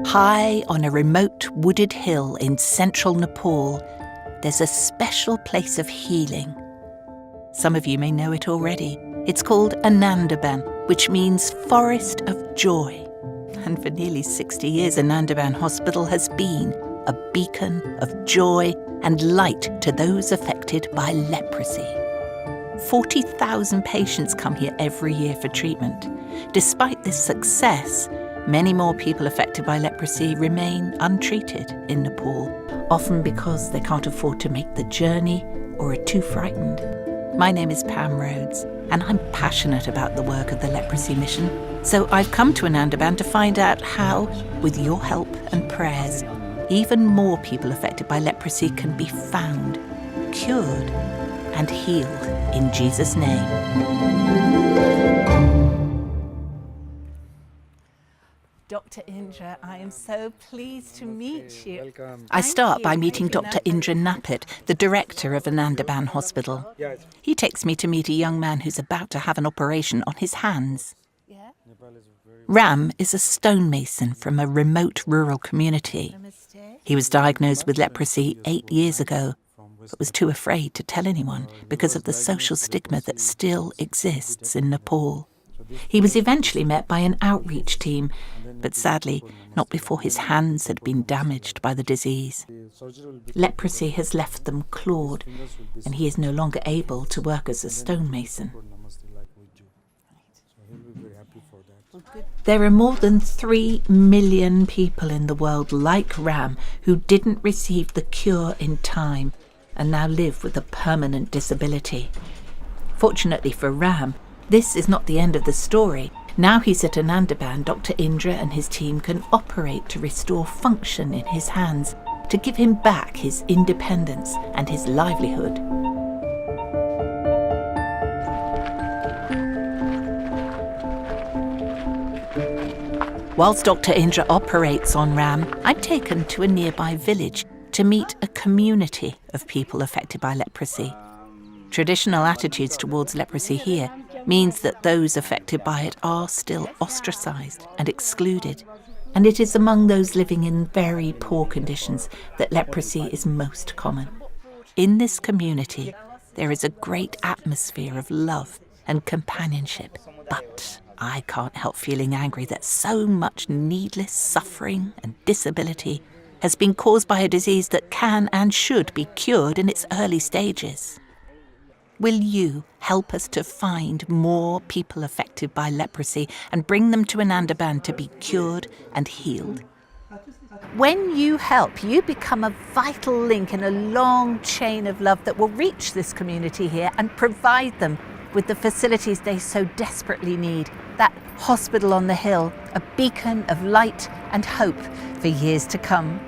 High on a remote wooded hill in central Nepal, there's a special place of healing. Some of you may know it already. It's called Anandaban, which means Forest of Joy. And for nearly 60 years, Anandaban Hospital has been a beacon of joy and light to those affected by leprosy. 40,000 patients come here every year for treatment. Despite this success, many more people affected by leprosy remain untreated in Nepal, often because they can't afford to make the journey or are too frightened. My name is Pam Rhodes, and I'm passionate about the work of the Leprosy Mission. So I've come to Anandaban to find out how, with your help and prayers, even more people affected by leprosy can be found, cured, and healed in Jesus' name. Dr. Indra, I am so pleased to meet you. Welcome. I start by meeting Dr. Indra Napit, the director of Anandaban Hospital. He takes me to meet a young man who's about to have an operation on his hands. Ram is a stonemason from a remote rural community. He was diagnosed with leprosy 8 years ago, but was too afraid to tell anyone because of the social stigma that still exists in Nepal. He was eventually met by an outreach team, but sadly, not before his hands had been damaged by the disease. Leprosy has left them clawed, and he is no longer able to work as a stonemason. There are more than 3 million people in the world like Ram who didn't receive the cure in time and now live with a permanent disability. Fortunately for Ram, this is not the end of the story. Now he's at Anandaban, Dr. Indra and his team can operate to restore function in his hands, to give him back his independence and his livelihood. Whilst Dr. Indra operates on Ram, I'm taken to a nearby village to meet a community of people affected by leprosy. Traditional attitudes towards leprosy here means that those affected by it are still ostracised and excluded, and it is among those living in very poor conditions that leprosy is most common. In this community, there is a great atmosphere of love and companionship, but I can't help feeling angry that so much needless suffering and disability has been caused by a disease that can and should be cured in its early stages. Will you help us to find more people affected by leprosy and bring them to Anandaban to be cured and healed? When you help, you become a vital link in a long chain of love that will reach this community here and provide them with the facilities they so desperately need. That hospital on the hill, a beacon of light and hope for years to come.